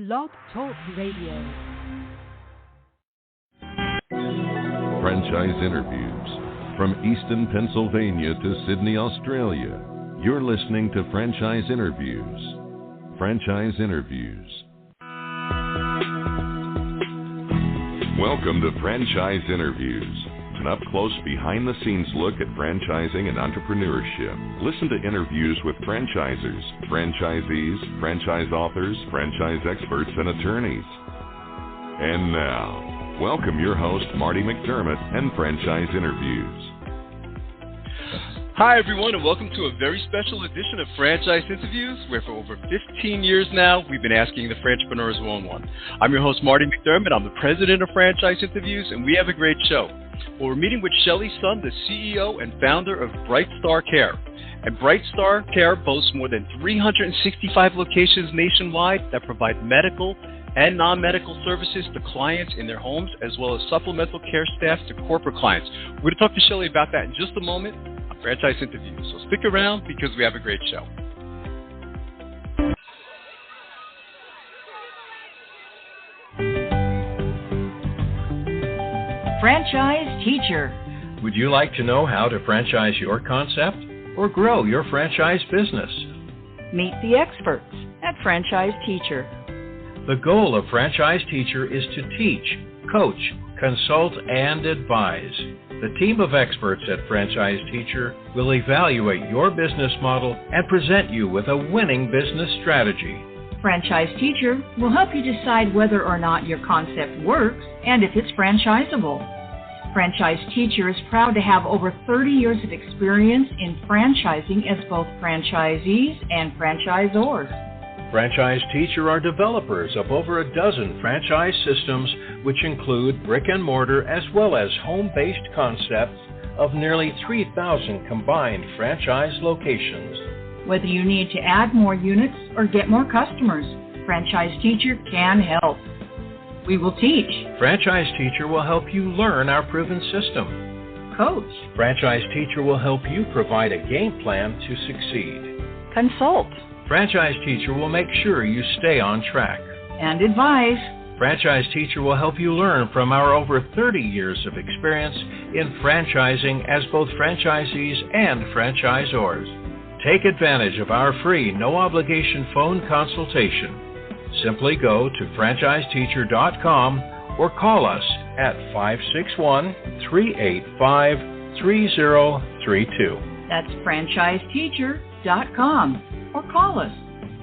Blog Talk Radio. Franchise Interviews. From Easton, Pennsylvania to Sydney, Australia, you're listening to Franchise Interviews. Franchise Interviews. Welcome to Franchise Interviews, an up-close, behind-the-scenes look at franchising and entrepreneurship. Listen to interviews with franchisers, franchisees, franchise authors, franchise experts, and attorneys. And now, welcome your host, Marty McDermott, and Franchise Interviews. Hi, everyone, and welcome to a very special edition of Franchise Interviews, where for over 15 years now, we've been asking the Franchpreneurs one-on-one. I'm your host, Marty McDermott. I'm the president of Franchise Interviews, and we have a great show. Well, we're meeting with Shelly Sun, the CEO and founder of BrightStar Care. And BrightStar Care boasts more than 365 locations nationwide that provide medical and non-medical services to clients in their homes, as well as supplemental care staff to corporate clients. We're going to talk to Shelly about that in just a moment on Franchise Interviews. So stick around because we have a great show. Franchise Teacher. Would you like to know how to franchise your concept or grow your franchise business? Meet the experts at Franchise Teacher. The goal of Franchise Teacher is to teach, coach, consult, and advise. The team of experts at Franchise Teacher will evaluate your business model and present you with a winning business strategy. Franchise Teacher will help you decide whether or not your concept works and if it's franchisable. Franchise Teacher is proud to have over 30 years of experience in franchising as both franchisees and franchisors. Franchise Teacher are developers of over a dozen franchise systems, which include brick and mortar as well as home-based concepts of nearly 3,000 combined franchise locations. Whether you need to add more units or get more customers, Franchise Teacher can help. We will teach. Franchise Teacher will help you learn our proven system. Coach. Franchise Teacher will help you provide a game plan to succeed. Consult. Franchise Teacher will make sure you stay on track. And advise. Franchise Teacher will help you learn from our over 30 years of experience in franchising as both franchisees and franchisors. Take advantage of our free, no-obligation phone consultation. Simply go to FranchiseTeacher.com or call us at 561-385-3032. That's FranchiseTeacher.com or call us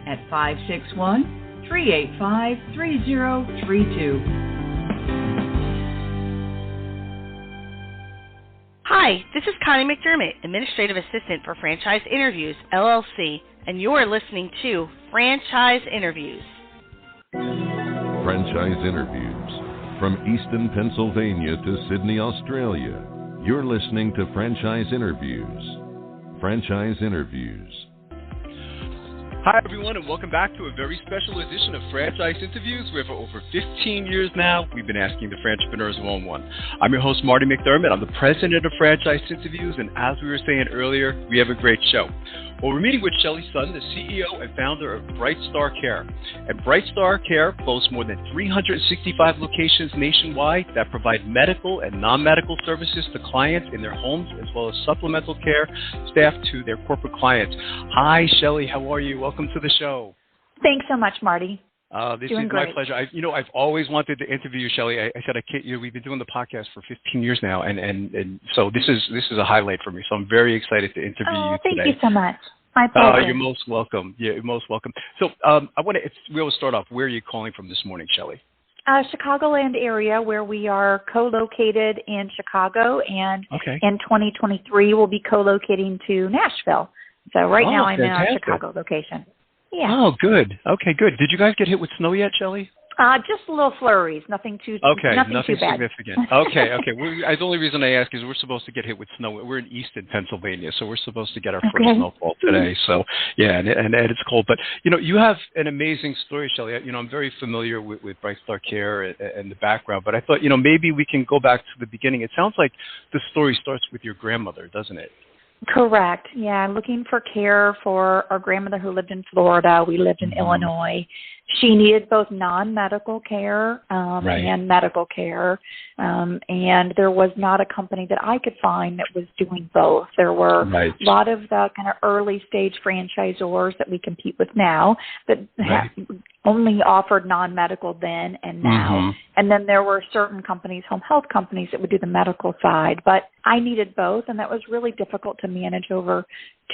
at 561-385-3032. Hi, this is Connie McDermott, Administrative Assistant for Franchise Interviews, LLC, and you're listening to Franchise Interviews. Franchise Interviews. From Easton, Pennsylvania to Sydney, Australia, you're listening to Franchise Interviews. Franchise Interviews. Hi, everyone, and welcome back to a very special edition of Franchise Interviews, where for over 15 years now, we've been asking the Franchpreneurs one-on-one. I'm your host, Marty McDermott. I'm the president of Franchise Interviews, and as we were saying earlier, we have a great show. Well, we're meeting with Shelly Sun, the CEO and founder of BrightStar Care. And BrightStar Care boasts more than 365 locations nationwide that provide medical and non-medical services to clients in their homes, as well as supplemental care staff to their corporate clients. Hi, Shelly. How are you? Welcome to the show. Thanks so much, Marty. This Doing is great. my pleasure. I've always wanted to interview you, Shelly. I said we've been doing the podcast for 15 years now, and so this is a highlight for me. So I'm very excited to interview you today. Thank you so much. My pleasure. You're most welcome. Yeah, you're most welcome. So we always start off. Where are you calling from this morning, Shelly? Chicagoland area, where we are co-located in Chicago, and in 2023 we'll be co-locating to Nashville. So now I'm in our Chicago location. Yeah. Oh, good. Okay, good. Did you guys get hit with snow yet, Shelly? Just little flurries, nothing too too bad. Significant. Okay. The only reason I ask is we're supposed to get hit with snow. We're in Easton, Pennsylvania, so we're supposed to get our first snowfall today. So yeah, and it's cold. But you have an amazing story, Shelly. I'm very familiar with BrightStar Care and the background, but I thought maybe we can go back to the beginning. It sounds like the story starts with your grandmother, doesn't it? Correct. Yeah, looking for care for our grandmother who lived in Florida. We lived in Illinois. She needed both non-medical care and medical care, and there was not a company that I could find that was doing both. There were a lot of the kind of early-stage franchisors that we compete with now that only offered non-medical then and now. And then there were certain companies, home health companies, that would do the medical side. But I needed both, and that was really difficult to manage over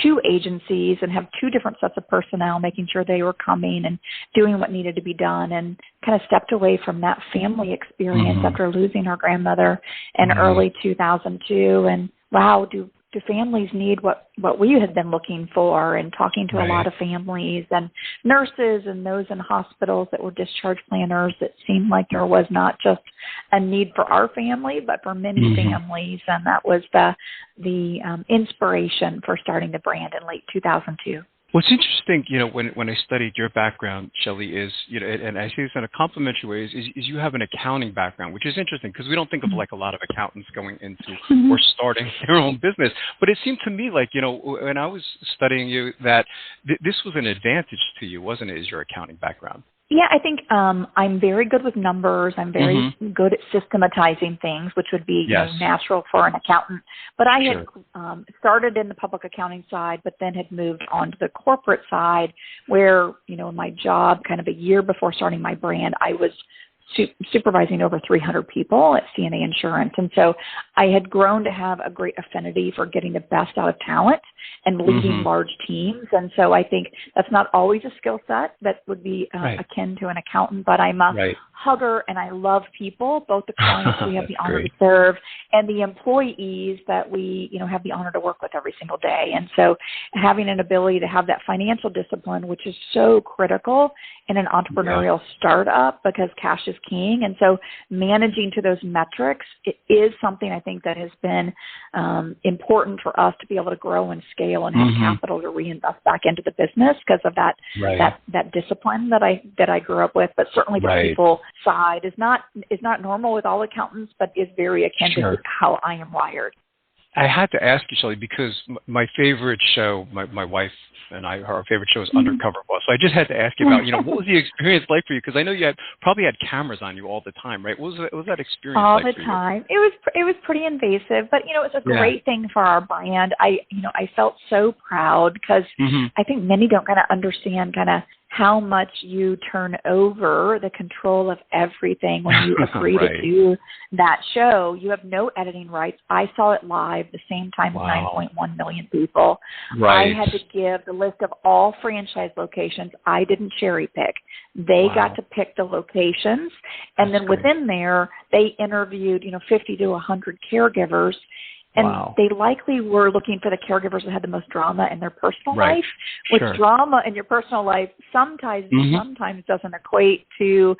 2 agencies and have 2 different sets of personnel, making sure they were coming and doing what needed to be done, and kind of stepped away from that family experience after losing her grandmother in early 2002. And wow, do families need what we had been looking for, and talking to a lot of families and nurses and those in hospitals that were discharge planners. It seemed like there was not just a need for our family, but for many families. And that was the inspiration for starting the brand in late 2002. What's interesting, when I studied your background, Shelly, is, and I say this in a complimentary way, is you have an accounting background, which is interesting because we don't think of like a lot of accountants going into or starting their own business. But it seemed to me like, when I was studying you, that this was an advantage to you, wasn't it, is your accounting background? Yeah, I think I'm very good with numbers. I'm very good at systematizing things, which would be natural for an accountant. But I had started in the public accounting side, but then had moved on to the corporate side where, in my job kind of a year before starting my brand, I was supervising over 300 people at CNA Insurance. And so I had grown to have a great affinity for getting the best out of talent and leading large teams. And so I think that's not always a skill set that would be akin to an accountant, but I'm a hugger and I love people, both the clients we have the honor to serve and the employees that we, have the honor to work with every single day. And so having an ability to have that financial discipline, which is so critical in an entrepreneurial startup because cash is king. And so managing to those metrics, it is something I think that has been important for us to be able to grow and scale and have capital to reinvest back into the business because of that discipline that I grew up with. But certainly the people side is not normal with all accountants, but is very akin to how I am wired. I had to ask you, Shelly, because my favorite show, my wife and our favorite show is Undercover Boss. So I just had to ask you about, what was the experience like for you? Because I know you probably had cameras on you all the time, right? What was that experience all like the time? It was pretty invasive, but it was a great thing for our brand. I felt so proud because I think many don't kind of understand kind of how much you turn over the control of everything when you agree to do that show. You have no editing rights. I saw it live the same time with 9.1 million people. I had to give the list of all franchise locations. I didn't cherry pick. They got to pick the locations. And then within there, they interviewed, 50 to 100 caregivers. And they likely were looking for the caregivers that had the most drama in their personal life, which drama in your personal life sometimes doesn't equate to,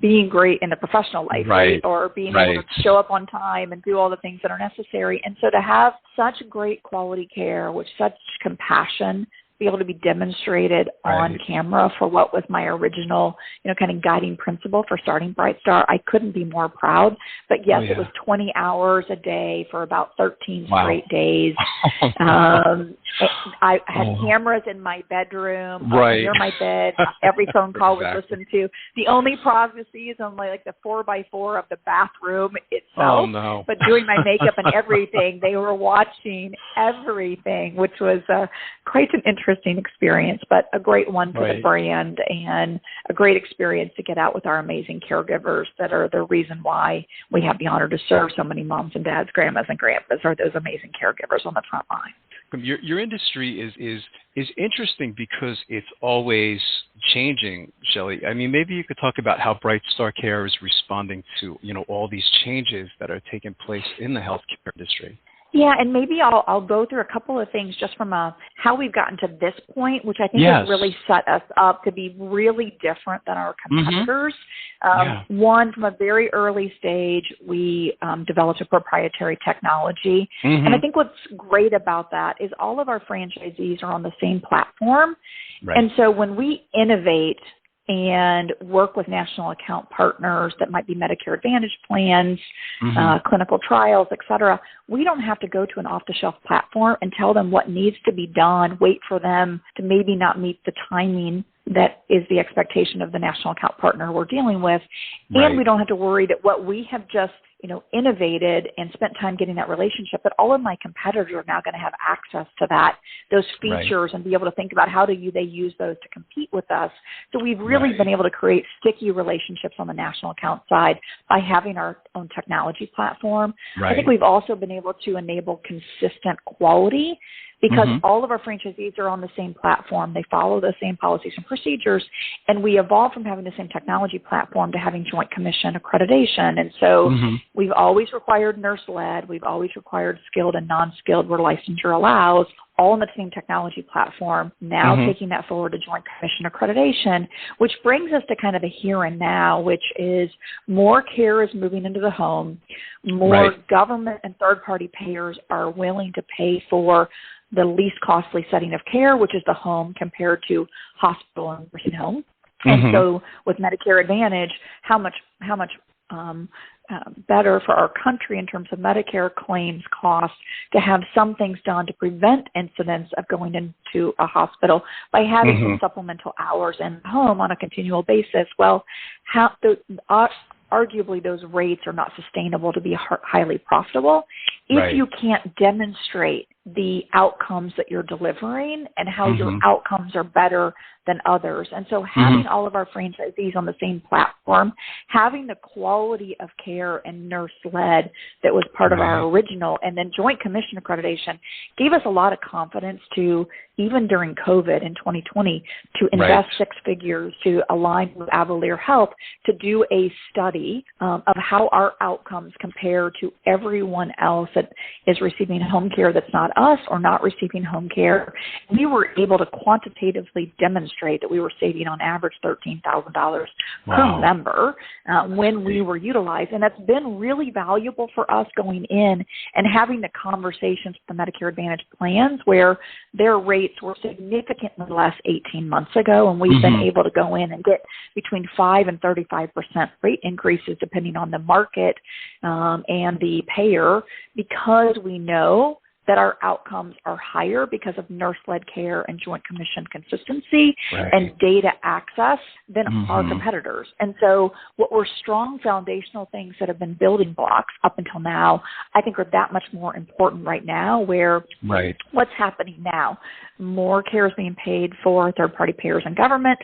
being great in the professional life, right? Or being able to show up on time and do all the things that are necessary. And so to have such great quality care with such compassion be able to be demonstrated on camera for what was my original, kind of guiding principle for starting BrightStar, I couldn't be more proud. But yes, it was 20 hours a day for about 13 straight days. I had cameras in my bedroom, near my bed. Every phone call was listened to. The only privacy is on like the 4x4 of the bathroom itself. But doing my makeup and everything, they were watching everything, which was quite an interesting experience, but a great one for the brand and a great experience to get out with our amazing caregivers that are the reason why we have the honor to serve so many moms and dads, grandmas and grandpas are those amazing caregivers on the front line. Your industry is interesting because it's always changing, Shelly. I mean, maybe you could talk about how BrightStar Care is responding to, all these changes that are taking place in the healthcare industry. Yeah, and maybe I'll go through a couple of things just from how we've gotten to this point, which I think has really set us up to be really different than our competitors. One, from a very early stage, we developed a proprietary technology. And I think what's great about that is all of our franchisees are on the same platform. And so when we innovate, and work with national account partners that might be Medicare Advantage plans, clinical trials, et cetera. We don't have to go to an off-the-shelf platform and tell them what needs to be done, wait for them to maybe not meet the timing that is the expectation of the national account partner we're dealing with. Right. And we don't have to worry that what we have just innovated and spent time getting that relationship, but all of my competitors are now going to have access to those features, and be able to think about how they use those to compete with us. So we've really been able to create sticky relationships on the national account side by having our own technology platform. I think we've also been able to enable consistent quality, because all of our franchisees are on the same platform. They follow the same policies and procedures, and we evolved from having the same technology platform to having joint commission accreditation. And so we've always required nurse-led. We've always required skilled and non-skilled where licensure allows, all on the same technology platform, now taking that forward to joint commission accreditation, which brings us to kind of the here and now, which is more care is moving into the home. More government and third-party payers are willing to pay for the least costly setting of care, which is the home, compared to hospital and nursing home. And so with Medicare Advantage, how much better for our country in terms of Medicare claims costs to have some things done to prevent incidents of going into a hospital by having some supplemental hours in the home on a continual basis. Well, arguably those rates are not sustainable to be highly profitable if you can't demonstrate the outcomes that you're delivering and how your outcomes are better than others. And so having all of our franchisees on the same platform, having the quality of care and nurse-led that was part of our original, and then joint commission accreditation gave us a lot of confidence to, even during COVID in 2020, to invest six figures to align with Avalier Health to do a study of how our outcomes compare to everyone else that is receiving home care that's not us or not receiving home care. We were able to quantitatively demonstrate that we were saving on average $13,000 per member when we were utilized. And that's been really valuable for us going in and having the conversations with the Medicare Advantage plans where their rates were significantly less 18 months ago. And we've been able to go in and get between 5 and 35% rate increases depending on the market and the payer, because we know that our outcomes are higher because of nurse-led care and joint commission consistency and data access than our competitors. And so what were strong foundational things that have been building blocks up until now, I think are that much more important right now, where what's happening now? More care is being paid for third-party payers and government.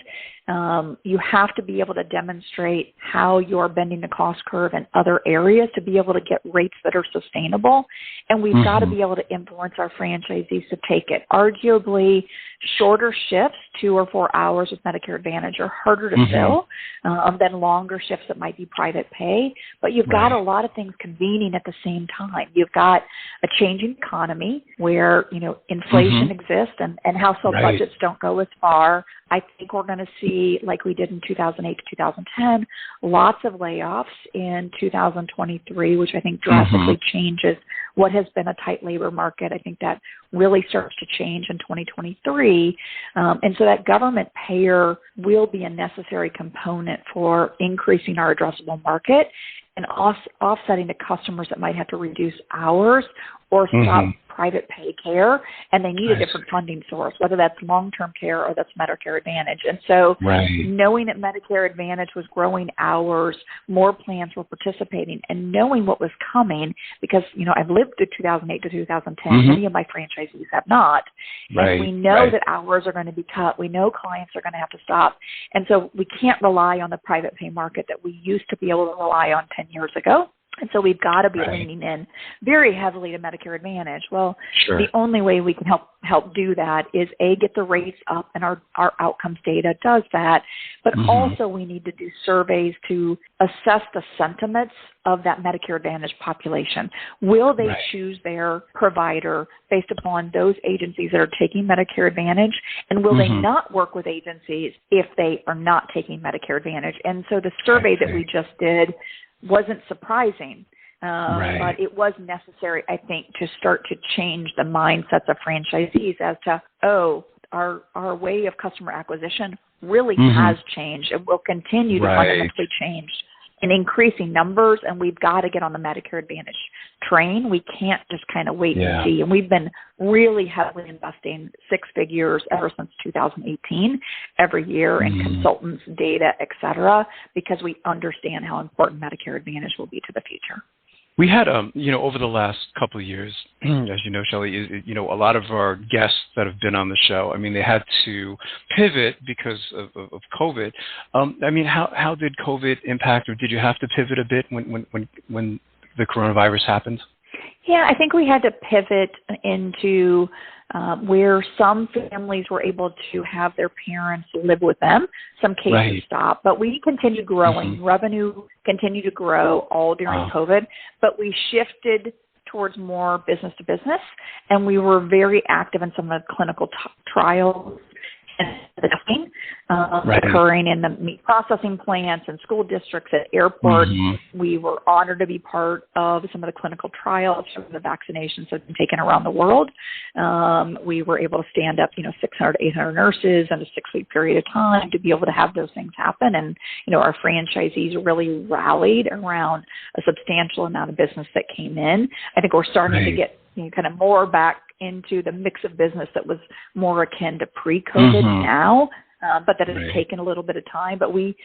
You have to be able to demonstrate how you're bending the cost curve in other areas to be able to get rates that are sustainable. And we've got to be able to influence our franchisees to take it. Arguably, shorter shifts, 2 or 4 hours with Medicare Advantage, are harder to fill than longer shifts that might be private pay. But you've got a lot of things convening at the same time. You've got a changing economy where, inflation exists and household budgets don't go as far. I think we're going to see, like we did in 2008 to 2010, lots of layoffs in 2023, which I think drastically changes what has been a tight labor market. I think that really starts to change in 2023. And so that government payer will be a necessary component for increasing our addressable market and offsetting the customers that might have to reduce hours or stop private pay care, and they need a different funding source, whether that's long-term care or that's Medicare Advantage. And so knowing that Medicare Advantage was growing hours, more plans were participating, and knowing what was coming, because, I've lived through 2008 to 2010. Many of my franchisees have not. And we know that hours are going to be cut. We know clients are going to have to stop. And so we can't rely on the private pay market that we used to be able to rely on 10 years ago. And so we've got to be leaning in very heavily to Medicare Advantage. Well, the only way we can help do that is, A, get the rates up, and our outcomes data does that. But also we need to do surveys to assess the sentiments of that Medicare Advantage population. Will they choose their provider based upon those agencies that are taking Medicare Advantage? And will they not work with agencies if they are not taking Medicare Advantage? And so the survey that we just did wasn't surprising, but it was necessary, I think, to start to change the mindsets of franchisees as to, our way of customer acquisition really has changed and will continue to fundamentally change in increasing numbers, and we've got to get on the Medicare Advantage train. We can't just kind of wait and see. And we've been really heavily investing 6 figures ever since 2018 every year in consultants, data, et cetera, because we understand how important Medicare Advantage will be to the future. We had, over the last couple of years, as you know, Shelly, a lot of our guests that have been on the show, I mean, they had to pivot because of COVID. How did COVID impact, or did you have to pivot a bit when the coronavirus happened? Yeah, I think we had to pivot into where some families were able to have their parents live with them. Some cases stopped, but we continued growing. Revenue continued to grow all during COVID, but we shifted towards more business to business, and we were very active in some of the clinical trials and testing occurring in the meat processing plants and school districts at airports. We were honored to be part of some of the clinical trials for the vaccinations that have been taken around the world. We were able to stand up, 600 to 800 nurses in a 6-week period of time to be able to have those things happen. And, our franchisees really rallied around a substantial amount of business that came in. I think we're starting to get kind of more back into the mix of business that was more akin to pre-COVID now, but that has taken a little bit of time. But we,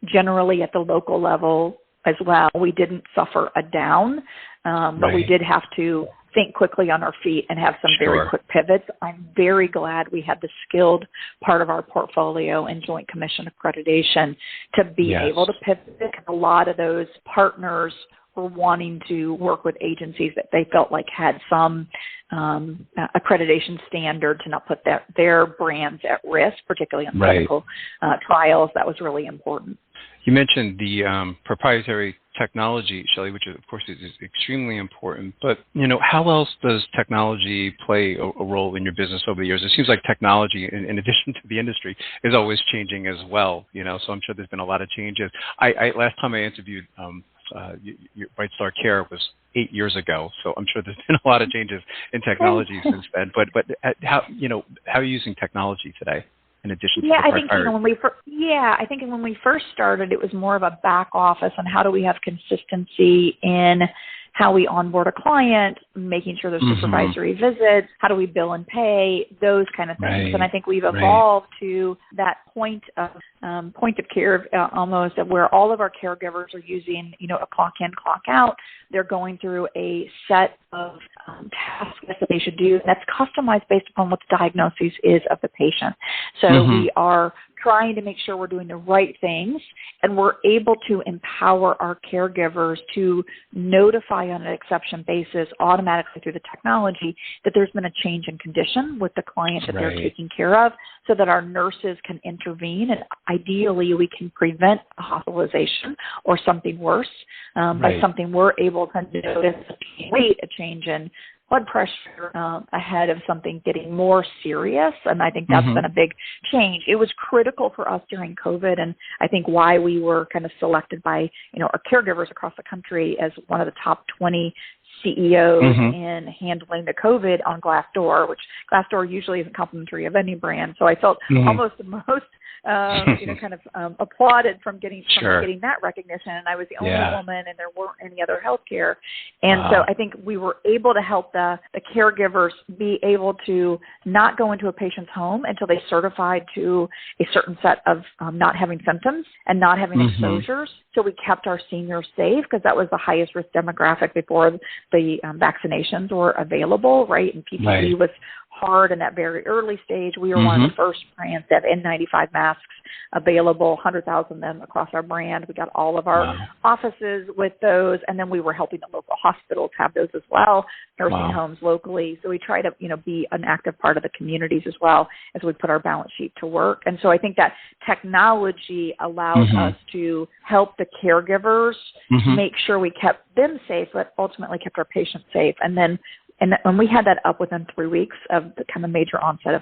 generally at the local level as well, we didn't suffer a down, but we did have to think quickly on our feet and have some very quick pivots. I'm very glad we had the skilled part of our portfolio and Joint Commission accreditation to be able to pivot, because a lot of those partners were wanting to work with agencies that they felt like had some accreditation standard to not put their brands at risk, particularly on clinical trials. That was really important. You mentioned the proprietary technology, Shelly, which of course is extremely important. But, how else does technology play a role in your business over the years? It seems like technology, in addition to the industry, is always changing as well. So I'm sure there's been a lot of changes. Last time I interviewed your BrightStar Care was 8 years ago, so I'm sure there's been a lot of changes in technology since then. But how are you using technology today in addition to the proprietary? I think when we first started, it was more of a back office and how do we have consistency in how we onboard a client, making sure there's supervisory visits, how do we bill and pay, those kind of things. And I think we've evolved to that point of care almost, of where all of our caregivers are using, a clock in, clock out. They're going through a set of tasks that they should do that's customized based upon what the diagnosis is of the patient. So we are trying to make sure we're doing the right things, and we're able to empower our caregivers to notify on an exception basis automatically through the technology that there's been a change in condition with the client that they're taking care of, so that our nurses can intervene, and ideally we can prevent a hospitalization or something worse by something we're able to notice, a change in blood pressure ahead of something getting more serious. And I think that's been a big change. It was critical for us during COVID, and I think why we were kind of selected by, our caregivers across the country as one of the top 20 CEOs in handling the COVID on Glassdoor, which Glassdoor usually isn't complimentary of any brand. So I felt almost the most applauded from getting that recognition. And I was the only woman, and there weren't any other healthcare. And so I think we were able to help the caregivers be able to not go into a patient's home until they certified to a certain set of not having symptoms and not having exposures. So we kept our seniors safe, because that was the highest risk demographic before the vaccinations were available, right? And PPE was hard in that very early stage. We were one of the first brands to have N95 masks available, 100,000 of them across our brand. We got all of our offices with those, and then we were helping the local hospitals have those as well, nursing homes locally. So we try to, be an active part of the communities as well as we put our balance sheet to work. And so I think that technology allows us to help the caregivers make sure we kept them safe, but ultimately kept our patients safe. And when we had that up within 3 weeks of the kind of major onset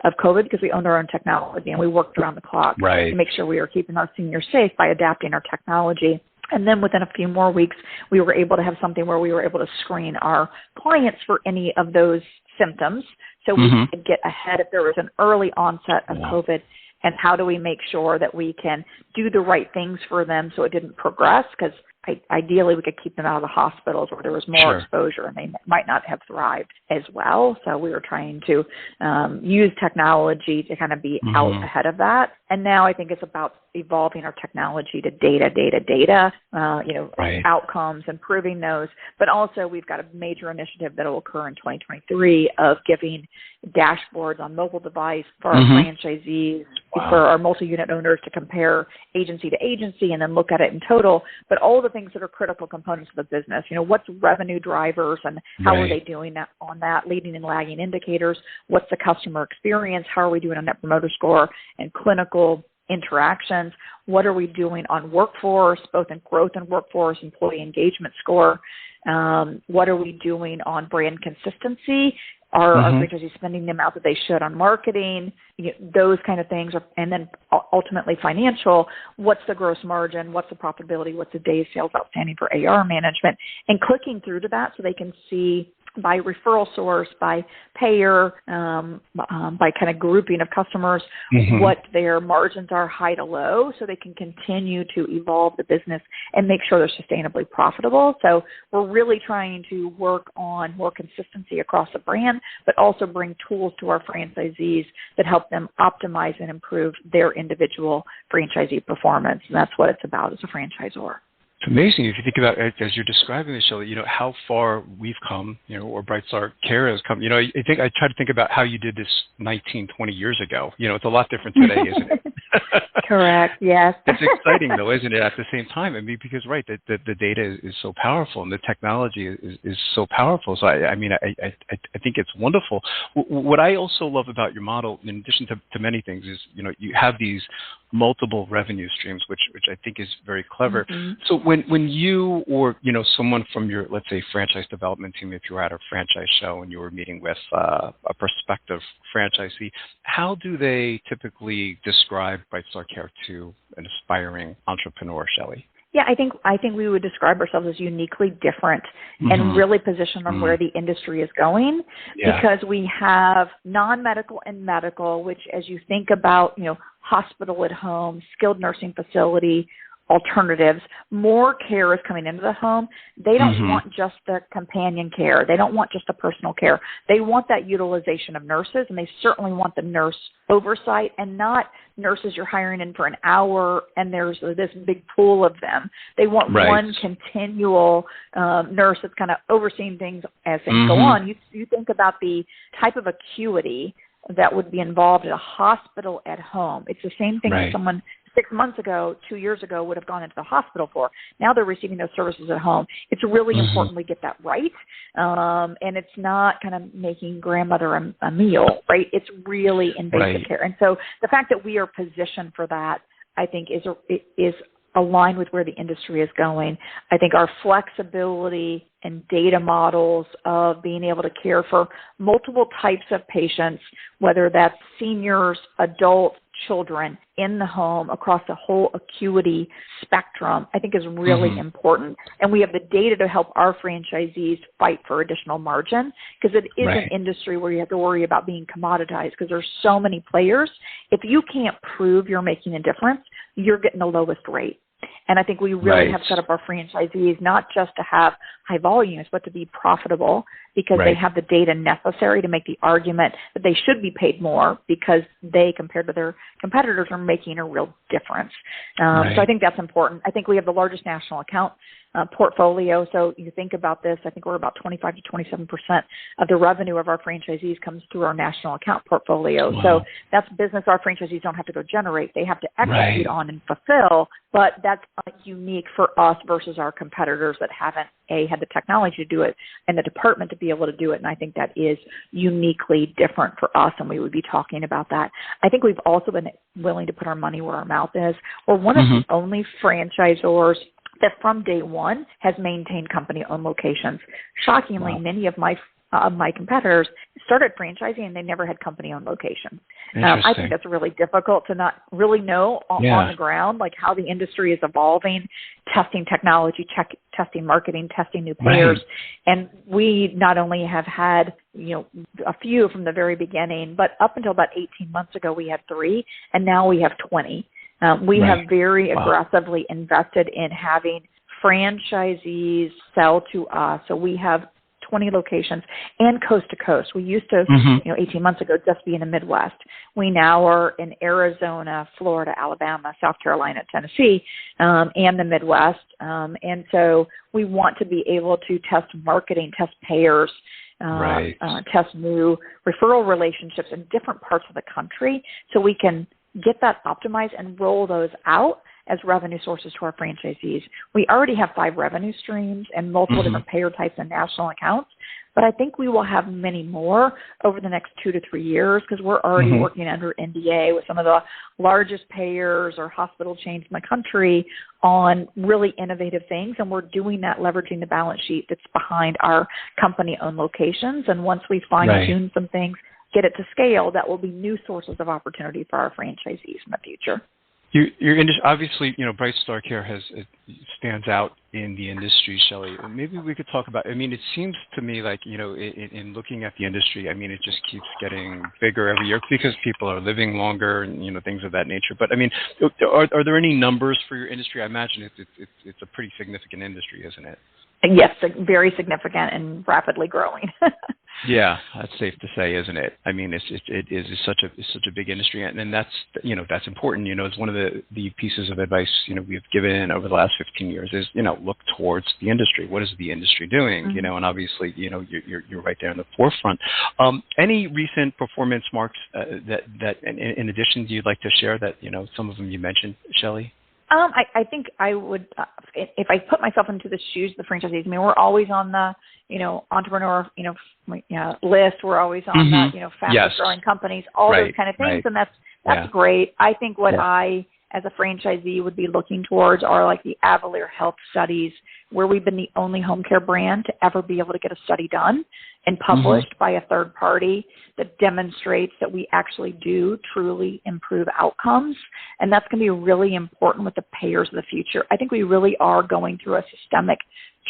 of COVID, because we owned our own technology and we worked around the clock to make sure we were keeping our seniors safe by adapting our technology. And then within a few more weeks, we were able to have something where we were able to screen our clients for any of those symptoms. so we could get ahead if there was an early onset of COVID, and how do we make sure that we can do the right things for them so it didn't progress, because ideally we could keep them out of the hospitals where there was more exposure and they might not have thrived as well. So we were trying to use technology to kind of be out ahead of that. And now I think it's about evolving our technology to data, outcomes, improving those. But also we've got a major initiative that will occur in 2023 of giving dashboards on mobile device for our franchisees, for our multi-unit owners to compare agency to agency and then look at it in total. But all the things that are critical components of the business, what's revenue drivers and how are they doing that on that, leading and lagging indicators, what's the customer experience, how are we doing on Net Promoter Score and clinical interactions, what are we doing on workforce, both in growth and workforce, employee engagement score, what are we doing on brand consistency, are our franchisees spending the amount that they should on marketing, those kind of things, and then ultimately financial, what's the gross margin, what's the profitability, what's the days sales outstanding for AR management, and clicking through to that so they can see by referral source, by payer, by kind of grouping of customers, what their margins are high to low, so they can continue to evolve the business and make sure they're sustainably profitable. So we're really trying to work on more consistency across the brand, but also bring tools to our franchisees that help them optimize and improve their individual franchisee performance. And that's what it's about as a franchisor. It's amazing if you think about it, as you're describing this, Shelly, how far we've come, or BrightStar Care has come. I think I try to think about how you did this 19, 20 years ago. It's a lot different today, isn't it? Correct, yes. It's exciting, though, isn't it, at the same time? I mean, because, the data is so powerful and the technology is so powerful. So, I think it's wonderful. What I also love about your model, in addition to many things, is, you have these multiple revenue streams, which I think is very clever. So when you or someone from your, let's say, franchise development team, if you were at a franchise show and you were meeting with a prospective franchisee, how do they typically describe BrightStar Care to an aspiring entrepreneur, Shelly? Yeah, I think we would describe ourselves as uniquely different and really positioned on where the industry is going, because we have non-medical and medical, which, as you think about, hospital at home, skilled nursing facility, alternatives, more care is coming into the home. They don't want just the companion care. They don't want just the personal care. They want that utilization of nurses, and they certainly want the nurse oversight, and not nurses you're hiring in for an hour and there's this big pool of them. They want one continual nurse that's kind of overseeing things as things go on. You think about the type of acuity that would be involved at a hospital at home. It's the same thing that someone 6 months ago, 2 years ago, would have gone into the hospital for. Now they're receiving those services at home. It's really important we get that right. And it's not kind of making grandmother a meal, right? It's really in basic care. And so the fact that we are positioned for that, I think, is aligned with where the industry is going. I think our flexibility and data models of being able to care for multiple types of patients, whether that's seniors, adults, children, in the home, across the whole acuity spectrum, I think is really important. And we have the data to help our franchisees fight for additional margin, because it is an industry where you have to worry about being commoditized, because there's so many players. If you can't prove you're making a difference, you're getting the lowest rate. And I think we really have set up our franchisees not just to have high volumes, but to be profitable, because they have the data necessary to make the argument that they should be paid more, because they, compared to their competitors, are making a real difference. So I think that's important. I think we have the largest national account portfolio. So you think about this, I think we're about 25 to 27% of the revenue of our franchisees comes through our national account portfolio. So that's business our franchisees don't have to go generate. They have to execute on and fulfill, but that's unique for us versus our competitors that haven't, had the technology to do it and the department to be able to do it. And I think that is uniquely different for us, and we would be talking about that. I think we've also been willing to put our money where our mouth is. We're one of the only franchisors that from day one has maintained company-owned locations. Shockingly, many of my of my competitors started franchising and they never had company-owned locations. I think that's really difficult to not really know on the ground, like how the industry is evolving, testing technology, testing marketing, testing new payers. Right. And we not only have had, a few from the very beginning, but up until about 18 months ago, we had 3, and now we have 20. We have very aggressively invested in having franchisees sell to us. So we have 20 locations and coast to coast. We used to, 18 months ago, just be in the Midwest. We now are in Arizona, Florida, Alabama, South Carolina, Tennessee, and the Midwest. And so we want to be able to test marketing, test payers, test new referral relationships in different parts of the country so we can get that optimized and roll those out as revenue sources to our franchisees. We already have 5 revenue streams and multiple different payer types and national accounts, but I think we will have many more over the next 2 to 3 years because we're already working under NDA with some of the largest payers or hospital chains in the country on really innovative things, and we're doing that leveraging the balance sheet that's behind our company-owned locations. And once we fine-tune some things, get it to scale, that will be new sources of opportunity for our franchisees in the future. Your industry, obviously, BrightStar Care stands out in the industry, Shelly. Maybe we could talk about, it seems to me like, in looking at the industry, it just keeps getting bigger every year because people are living longer and, things of that nature. But, are there any numbers for your industry? I imagine it's a pretty significant industry, isn't it? Yes, very significant and rapidly growing. Yeah, that's safe to say, isn't it? It's such a big industry, and that's important. It's one of the pieces of advice we've given over the last 15 years is look towards the industry. What is the industry doing? And obviously you're right there in the forefront. Any recent performance marks that in addition you'd like to share that some of them you mentioned, Shelly? I think I would, if I put myself into the shoes of the franchisees, we're always on the, entrepreneur, list. We're always on the, fastest growing companies, all those kind of things. And that's great. I think what I, as a franchisee, would be looking towards are like the Avalier Health studies, where we've been the only home care brand to ever be able to get a study done and published by a third party that demonstrates that we actually do truly improve outcomes. And that's going to be really important with the payers of the future. I think we really are going through a systemic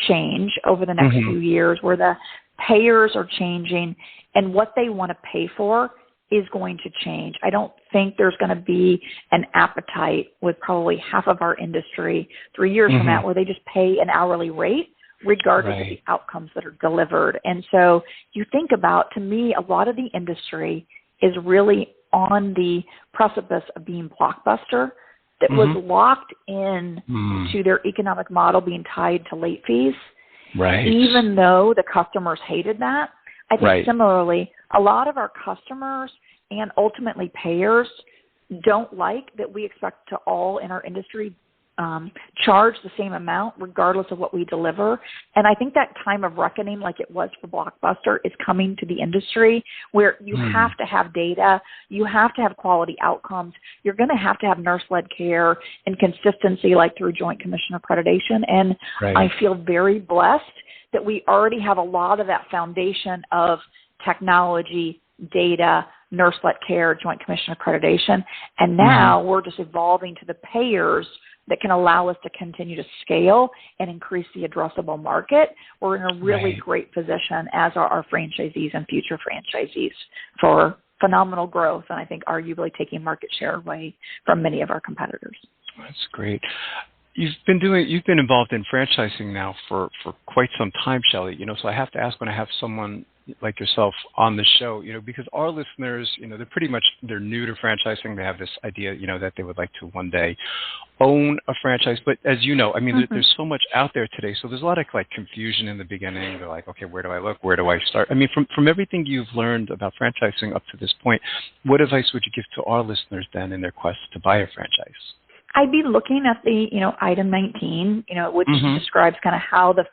change over the next few years where the payers are changing and what they want to pay for is going to change. I don't think there's going to be an appetite with probably half of our industry 3 years from now where they just pay an hourly rate regardless of the outcomes that are delivered. And so you think about, to me, a lot of the industry is really on the precipice of being blockbuster that was locked in to their economic model being tied to late fees, even though the customers hated that. I think similarly, a lot of our customers and ultimately payers don't like that we expect to all in our industry charge the same amount regardless of what we deliver. And I think that time of reckoning, like it was for Blockbuster, is coming to the industry where you have to have data, you have to have quality outcomes, you're going to have nurse-led care and consistency like through Joint Commission accreditation. And I feel very blessed that we already have a lot of that foundation of technology, data, nurse-led care, Joint Commission accreditation. And now we're just evolving to the payers that can allow us to continue to scale and increase the addressable market. We're in a really great position, as are our franchisees and future franchisees, for phenomenal growth, and I think arguably taking market share away from many of our competitors. That's great. You've been involved in franchising now for quite some time, Shelly. So I have to ask when I have someone like yourself on the show, because our listeners, they're new to franchising. They have this idea, that they would like to one day own a franchise. But as you know, there's so much out there today. So there's a lot of confusion in the beginning. They're like, okay, where do I look? Where do I start? From everything you've learned about franchising up to this point, what advice would you give to our listeners then in their quest to buy a franchise? I'd be looking at the, item 19, which describes kind of how the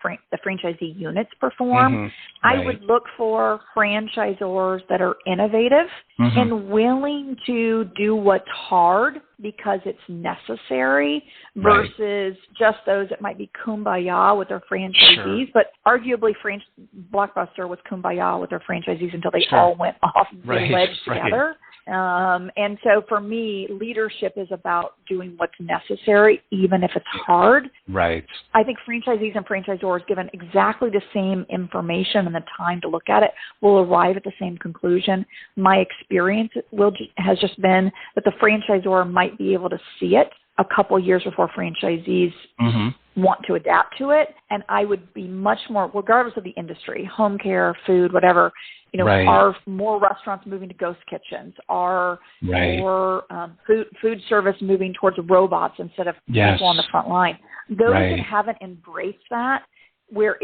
franchisee units perform. I would look for franchisors that are innovative and willing to do what's hard because it's necessary versus just those that might be kumbaya with their franchisees. But arguably, Blockbuster was kumbaya with their franchisees until they all went off the ledge together. And so for me, leadership is about doing what's necessary, even if it's hard. Right. I think franchisees and franchisors, given exactly the same information and the time to look at it, will arrive at the same conclusion. My experience has just been that the franchisor might be able to see it a couple years before franchisees want to adapt to it. And I would be much more, regardless of the industry, home care, food, whatever, are more restaurants moving to ghost kitchens? Are more food service moving towards robots instead of people on the front line? Those that haven't embraced that, where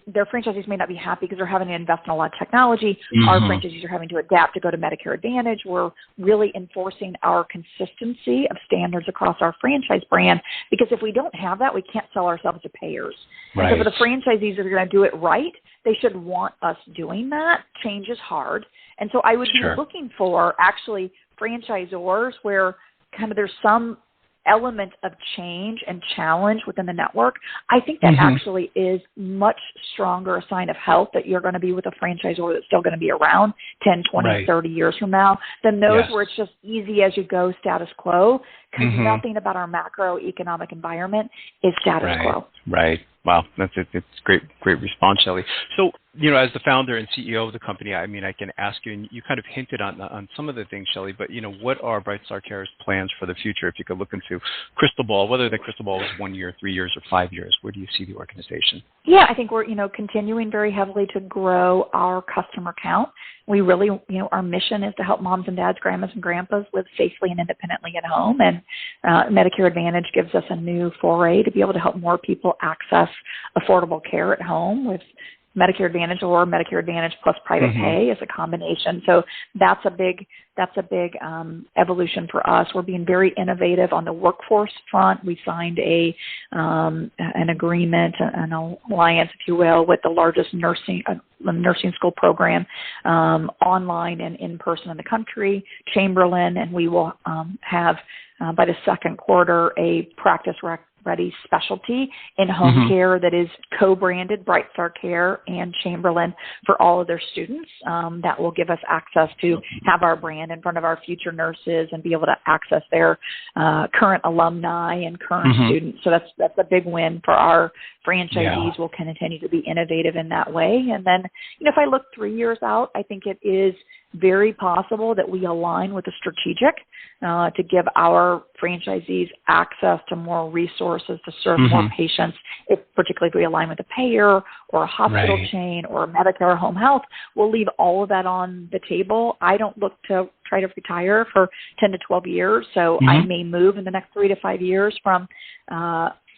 their franchisees may not be happy because they're having to invest in a lot of technology. Our franchisees are having to adapt to go to Medicare Advantage. We're really enforcing our consistency of standards across our franchise brand, because if we don't have that, we can't sell ourselves to payers. And so for the franchisees that are going to do it right, they should want us doing that. Change is hard. And so I would be looking for actually franchisors where kind of there's some element of change and challenge within the network. I think that actually is much stronger a sign of health that you're going to be with a franchisor that's still going to be around 10, 20, 30 years from now than those where it's just easy as you go, status quo, because nothing about our macroeconomic environment is status quo. Right. Wow, that's it. It's great response, Shelly. So, as the founder and CEO of the company, I mean, I can ask you, and you kind of hinted on some of the things, Shelly, but, what are BrightStar Care's plans for the future? If you could look into crystal ball, whether the crystal ball is 1 year, 3 years, or 5 years, where do you see the organization? Yeah, I think we're, continuing very heavily to grow our customer count. We really, our mission is to help moms and dads, grandmas and grandpas live safely and independently at home. And Medicare Advantage gives us a new foray to be able to help more people access affordable care at home with Medicare Advantage or Medicare Advantage plus private pay as a combination. So that's a big evolution for us. We're being very innovative on the workforce front. We signed an agreement, an alliance, if you will, with the largest nursing school program online and in person in the country, Chamberlain, and we will have by the second quarter a practice ready specialty in home care that is co-branded BrightStar Care and Chamberlain for all of their students. That will give us access to have our brand in front of our future nurses and be able to access their current alumni and current students. So that's a big win for our franchisees. We'll continue to be innovative in that way. And then, if I look 3 years out, I think it is very possible that we align with a strategic to give our franchisees access to more resources to serve more patients, particularly if we align with a payer or a hospital chain or Medicare home health. We'll leave all of that on the table. I don't look to try to retire for 10 to 12 years, so I may move in the next 3 to 5 years from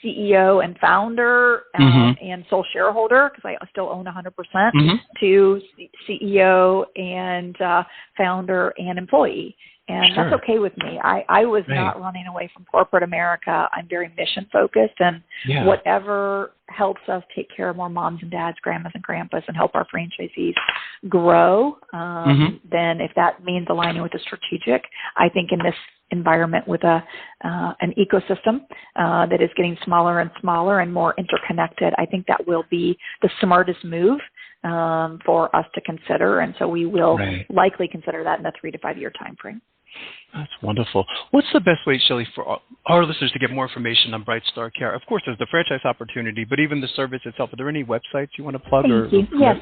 CEO and founder and sole shareholder, because I still own 100%, to CEO and founder and employee. And that's okay with me. I was not running away from corporate America. I'm very mission focused, and whatever helps us take care of more moms and dads, grandmas and grandpas, and help our franchisees grow, then if that means aligning with a strategic, I think in this environment with an ecosystem that is getting smaller and smaller and more interconnected, I think that will be the smartest move for us to consider. And so we will likely consider that in the 3 to 5 year time frame. That's wonderful. What's the best way, Shelly, for our listeners to get more information on BrightStar Care? Of course, there's the franchise opportunity, but even the service itself. Are there any websites you want to plug? Thank you. Yes.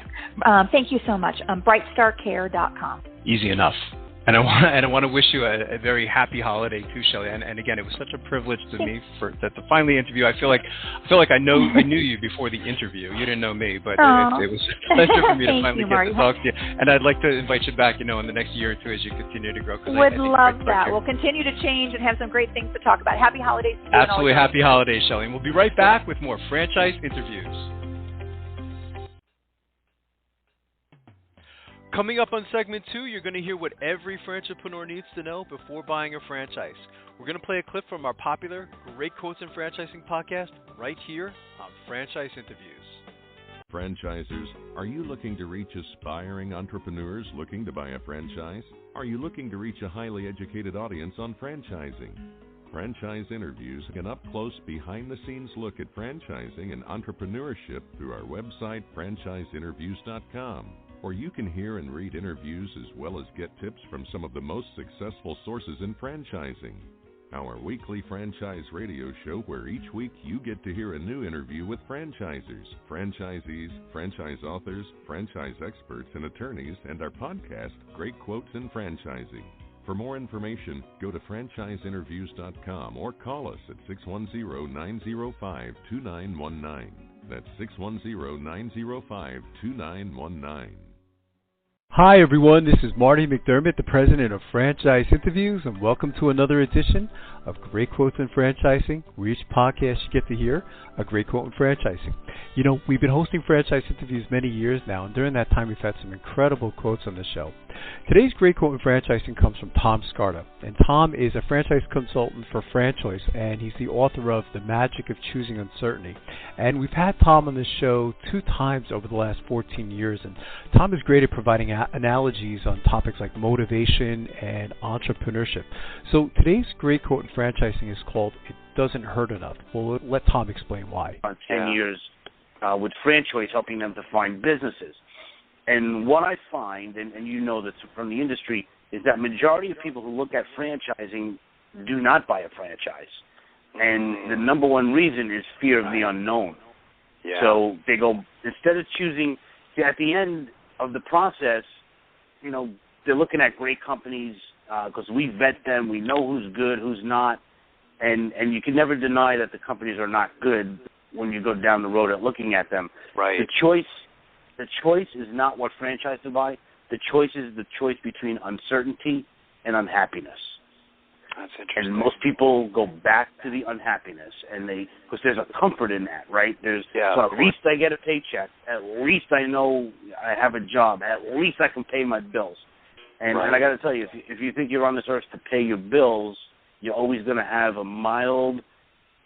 Thank you so much. BrightStarCare.com. Easy enough. And I want to wish you a very happy holiday too, Shelly. And again, it was such a privilege to me to finally interview. I feel like I knew you before the interview. You didn't know me, but it was a pleasure for me to finally get to talk to you. And I'd like to invite you back, in the next year or two as you continue to grow. Would love that. We'll continue to change and have some great things to talk about. Happy holidays to you. Absolutely, happy holidays, Shelly. And we'll be right back with more franchise interviews. Coming up on segment 2, you're going to hear what every franchipreneur needs to know before buying a franchise. We're going to play a clip from our popular Great Quotes in Franchising podcast right here on Franchise Interviews. Franchisers, are you looking to reach aspiring entrepreneurs looking to buy a franchise? Are you looking to reach a highly educated audience on franchising? Franchise Interviews, an up-close, behind-the-scenes look at franchising and entrepreneurship through our website, FranchiseInterviews.com. Or you can hear and read interviews as well as get tips from some of the most successful sources in franchising. Our weekly franchise radio show where each week you get to hear a new interview with franchisers, franchisees, franchise authors, franchise experts and attorneys, and our podcast, Great Quotes in Franchising. For more information, go to FranchiseInterviews.com or call us at 610-905-2919. That's 610-905-2919. Hi everyone, this is Marty McDermott, the president of Franchise Interviews, and welcome to another edition of Great Quotes in Franchising, where each podcast you get to hear a great quote in franchising. You know, we've been hosting Franchise Interviews many years now, and during that time we've had some incredible quotes on the show. Today's great quote in franchising comes from Tom Scarda, and Tom is a franchise consultant for franchise, and he's the author of The Magic of Choosing Uncertainty. And we've had Tom on the show 2 times over the last 14 years, and Tom is great at providing analogies on topics like motivation and entrepreneurship. So today's great quote in franchising is called "It Doesn't Hurt Enough." We'll let Tom explain why. 10 years with franchise, helping them to find businesses. And what I find, and you know this from the industry, is that majority of people who look at franchising do not buy a franchise. And the number one reason is fear of the unknown. Yeah. So they go, instead of choosing, at the end of the process, you know, they're looking at great companies because we vet them, we know who's good, who's not, and you can never deny that the companies are not good when you go down the road at looking at them. Right. The choice is not what franchise to buy. The choice is the choice between uncertainty and unhappiness. That's interesting. And most people go back to the unhappiness, and because there's a comfort in that, right? So at least I get a paycheck. At least I know I have a job. At least I can pay my bills. And I got to tell you, if you think you're on this earth to pay your bills, you're always going to have a mild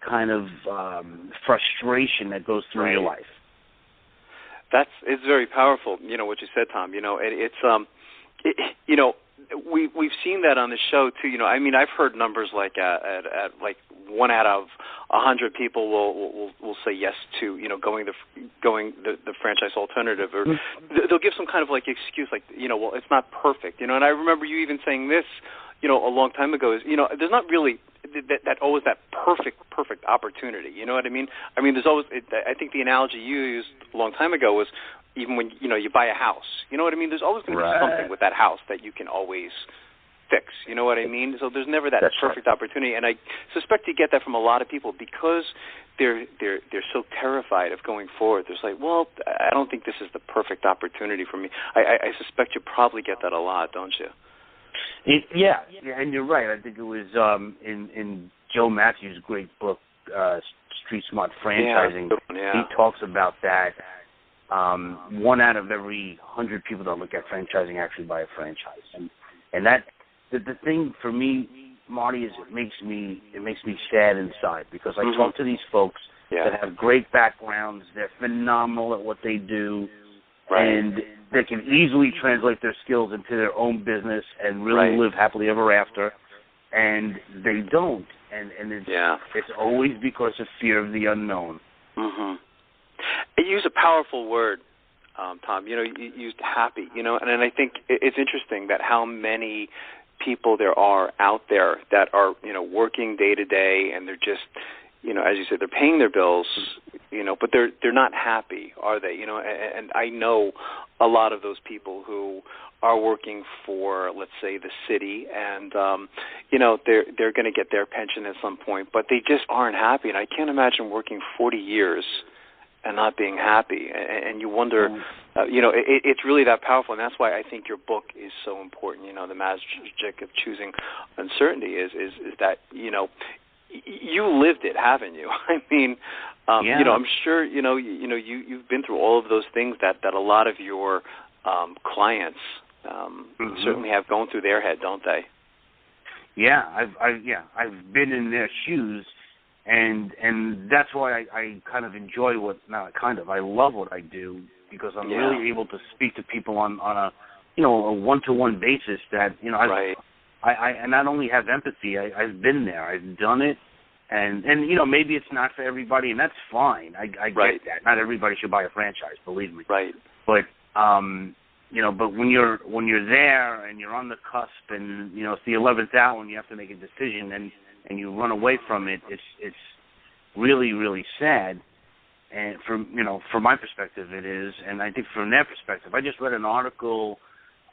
kind of frustration that goes through your life. It's very powerful. You know what you said, Tom. You know, you know. We've seen that on the show too. You know, I mean, I've heard numbers like at like 1 out of 100 people will say yes to, you know, going the franchise alternative, or they'll give some kind of like excuse, like, you know, well, it's not perfect, you know. And I remember you even saying this, you know, a long time ago, is, you know, there's not really that always that perfect opportunity. You know what I mean? I mean, there's always. I think the analogy you used a long time ago was, even when, you know, you buy a house, you know what I mean? There's always going to be something with that house that you can always fix, you know what I mean? So there's never that perfect opportunity, and I suspect you get that from a lot of people because they're so terrified of going forward. There's like, well, I don't think this is the perfect opportunity for me. I suspect you probably get that a lot, don't you? Yeah, and you're right. I think it was in Joe Matthews' great book, Street Smart Franchising. Yeah. He talks about that. 1 out of every 100 people that look at franchising actually buy a franchise, and that the thing for me, Marty, is it makes me sad inside because I talk to these folks that have great backgrounds, they're phenomenal at what they do, and they can easily translate their skills into their own business and really live happily ever after, and they don't, and it's always because of fear of the unknown. Mm-hmm. You use a powerful word, Tom. You know, you used happy, you know, and I think it's interesting that how many people there are out there that are, you know, working day to day, and they're just, you know, as you said, they're paying their bills, you know, but they're not happy, are they? You know, and I know a lot of those people who are working for, let's say, the city, and you know, they're going to get their pension at some point, but they just aren't happy. And I can't imagine working 40 years and not being happy, and you wonder, you know, it's really that powerful, and that's why I think your book is so important. You know, The Magic of Choosing Uncertainty is that, you know, you lived it, haven't you? I mean, you know, I'm sure, you've been through all of those things that a lot of your clients certainly have going through their head, don't they? Yeah, I've been in their shoes. And that's why I kind of enjoy I love what I do, because I'm really able to speak to people on a, you know, a one-to-one basis that, you know, I not only have empathy, I've been there, I've done it, and maybe it's not for everybody, and that's fine. I get that. Not everybody should buy a franchise, believe me. Right. But but when you're there and you're on the cusp, and it's the 11th hour and you have to make a decision, and you run away from it, it's really, really sad. And from my perspective, it is, and I think from their perspective, I just read an article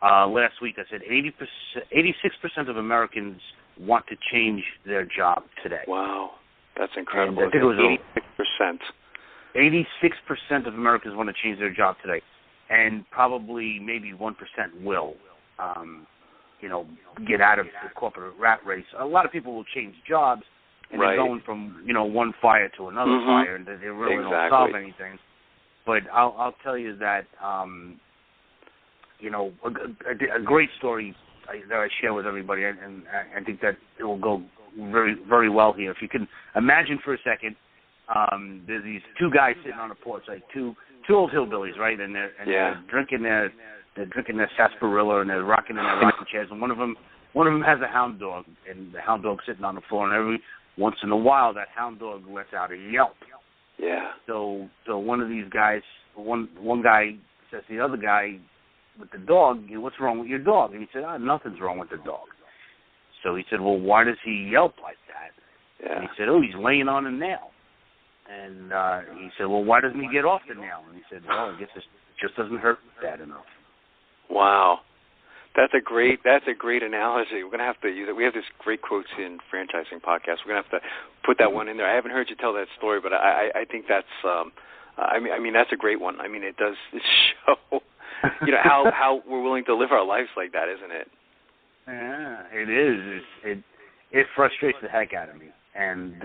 last week that said 86% of Americans want to change their job today. Wow, that's incredible. And I think it was 86%. 86% of Americans want to change their job today, and probably maybe 1% will, get out of the corporate rat race. A lot of people will change jobs. And they're going from, one fire to another fire, and they really don't solve anything. But I'll tell you that, a great story that I share with everybody, and I think that it will go very, very well here. If you can imagine for a second, there's these two guys sitting on a porch, like two old hillbillies, right? And they're drinking their sarsaparilla, and they're rocking in their rocking chairs. And one of them has a hound dog, and the hound dog's sitting on the floor, and every once in a while, that hound dog lets out a yelp. Yeah. So one of these guys, one guy says to the other guy with the dog, "What's wrong with your dog?" And he said, "Nothing's wrong with the dog." So he said, "Well, why does he yelp like that?" Yeah. And he said, "Oh, he's laying on a nail." And he said, "Well, why doesn't he get off the nail?" And he said, "Well, I guess it just doesn't hurt bad enough." Wow. That's a great analogy. We're going to have to use it. We have this great quotes in franchising podcast. We're going to have to put that one in there. I haven't heard you tell that story, but I think that's I mean that's a great one. I mean, it does show how we're willing to live our lives like that, isn't it? Yeah, it is. It frustrates the heck out of me. And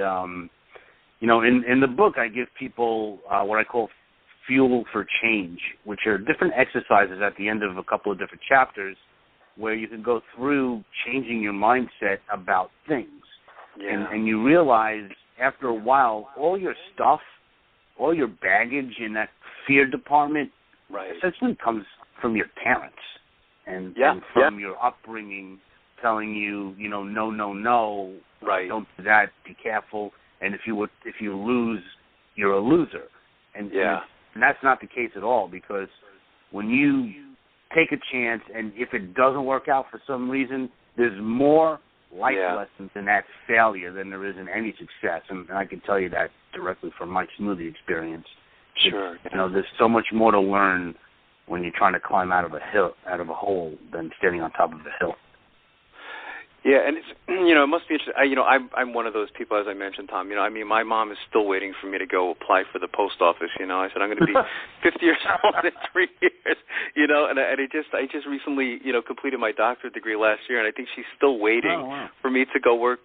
in the book, I give people what I call fuel for change, which are different exercises at the end of a couple of different chapters, where you can go through changing your mindset about things. Yeah. And you realize after a while, all your stuff, all your baggage in that fear department essentially comes from your parents and from your upbringing telling you, no, don't do that, be careful, and if you lose, you're a loser. And that's not the case at all, because when you take a chance, and if it doesn't work out for some reason, there's more life lessons in that failure than there is in any success. And I can tell you that directly from my smoothie experience. Sure. There's so much more to learn when you're trying to climb out of a hole than standing on top of a hill. Yeah, and it's it must be interesting. I'm one of those people, as I mentioned, Tom. My mom is still waiting for me to go apply for the post office. I said I'm going to be 50 years old in 3 years. And I just recently completed my doctorate degree last year, and I think she's still waiting for me to go work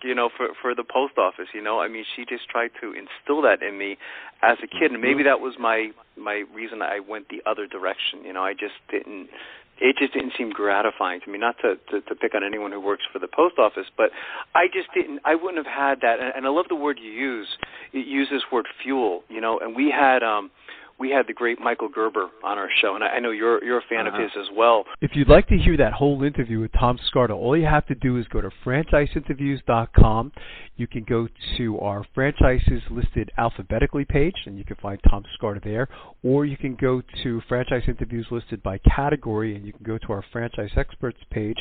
for the post office. She just tried to instill that in me as a kid, and maybe that was my reason I went the other direction. It just didn't seem gratifying to me, not to pick on anyone who works for the post office, but I wouldn't have had that. And I love the word you use. You use this word fuel, and we had the great Michael Gerber on our show, and I know you're a fan of his as well. If you'd like to hear that whole interview with Tom Scarta, all you have to do is go to FranchiseInterviews.com. You can go to our franchises listed alphabetically page, and you can find Tom Scarta there. Or you can go to Franchise Interviews listed by category, and you can go to our Franchise Experts page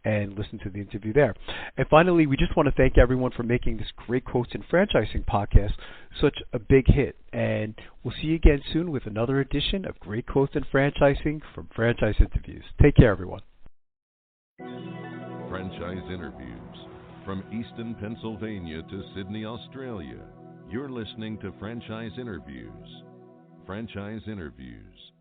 and listen to the interview there. And finally, we just want to thank everyone for making this Great Quotes in Franchising podcast such a big hit. And we'll see you again soon with another edition of Great Quotes in Franchising from Franchise Interviews. Take care, everyone. Franchise Interviews. From Easton, Pennsylvania to Sydney, Australia, you're listening to Franchise Interviews. Franchise Interviews.